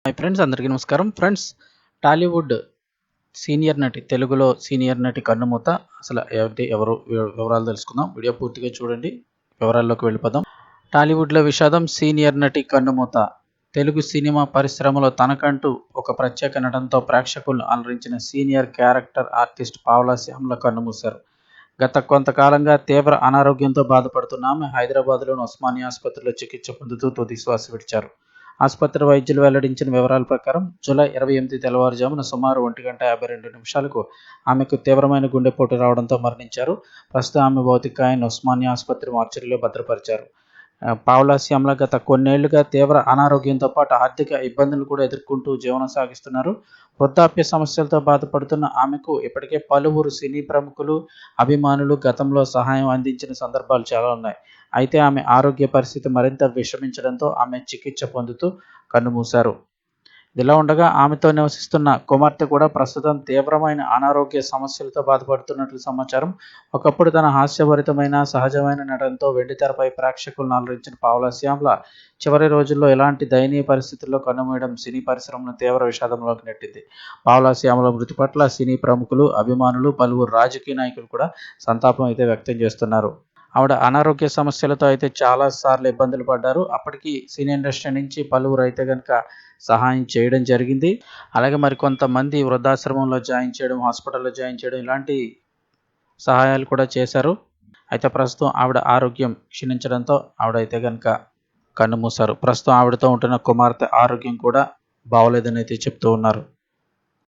Hi friends, అందరికీ నమస్కారం. Friends, Tollywood senior నటి, తెలుగులో సీనియర్ నటి కన్నుమూత అసలు ఎవరు వివరాలు తెలుసుకుందాం. వీడియో పూర్తిగా చూడండి. వివరాల్లోకి వెళ్ళిపోదాం. టాలీవుడ్లో విషాదం, సీనియర్ నటి కన్నుమూత. తెలుగు సినిమా పరిశ్రమలో తనకంటూ ఒక ప్రత్యేక నటనతో ప్రేక్షకులను అలరించిన సీనియర్ క్యారెక్టర్ ఆర్టిస్ట్ పావలా శ్యామ్ల కన్నుమూశారు. గత కొంతకాలంగా తీవ్ర అనారోగ్యంతో బాధపడుతున్న ఆమె హైదరాబాద్లోని ఉస్మానియా ఆసుపత్రిలో చికిత్స పొందుతూ తుది శ్వాస విడిచారు. ఆసుపత్రి వైద్యులు వెల్లడించిన వివరాల ప్రకారం జూలై 28 తెల్లవారుజామున సుమారు 1:52 ఆమెకు తీవ్రమైన గుండెపోటు రావడంతో మరణించారు. ప్రస్తుతం ఆమె భౌతికాయాన్ని ఉస్మానియా ఆసుపత్రి మార్చురీలో భద్రపరిచారు. పావలా శ్యామ్ల గత కొన్నేళ్లుగా తీవ్ర అనారోగ్యంతో పాటు ఆర్థిక ఇబ్బందులు కూడా ఎదుర్కొంటూ జీవనం సాగిస్తున్నారు. వృద్ధాప్య సమస్యలతో బాధపడుతున్న ఆమెకు ఇప్పటికే పలువురు సినీ ప్రముఖులు, అభిమానులు గతంలో సహాయం అందించిన సందర్భాలు చాలా ఉన్నాయి. అయితే ఆమె ఆరోగ్య పరిస్థితి మరింత విషమించడంతో ఆమె చికిత్స పొందుతూ కన్నుమూశారు. ఇదిలా ఉండగా ఆమెతో నివసిస్తున్న కుమార్తె కూడా ప్రస్తుతం తీవ్రమైన అనారోగ్య సమస్యలతో బాధపడుతున్నట్లు సమాచారం. ఒకప్పుడు తన హాస్యభరితమైన సహజమైన నటనతో వెండితెరపై ప్రేక్షకులను అలరించిన పావలా శ్యామ్ల చివరి రోజుల్లో ఇలాంటి దయనీయ పరిస్థితుల్లో కన్నుమూయడం సినీ పరిశ్రమను తీవ్ర విషాదంలోకి నెట్టింది. పావలా శ్యామ్ల మృతి పట్ల సినీ ప్రముఖులు, అభిమానులు, పలువురు రాజకీయ నాయకులు కూడా సంతాపం అయితే వ్యక్తం చేస్తున్నారు. ఆవిడ అనారోగ్య సమస్యలతో అయితే చాలాసార్లు ఇబ్బందులు పడ్డారు. అప్పటికి సినీ ఇండస్ట్రీ నుంచి పలువురు అయితే కనుక సహాయం చేయడం జరిగింది. అలాగే మరికొంతమంది వృద్ధాశ్రమంలో జాయిన్ చేయడం, హాస్పిటల్లో జాయిన్ చేయడం ఇలాంటి సహాయాలు కూడా చేశారు. అయితే ప్రస్తుతం ఆవిడ ఆరోగ్యం క్షీణించడంతో ఆవిడైతే కనుక కన్నుమూశారు. ప్రస్తుతం ఆవిడతో ఉంటున్న కుమార్తె ఆరోగ్యం కూడా బాగోలేదని అయితే చెప్తూ ఉన్నారు.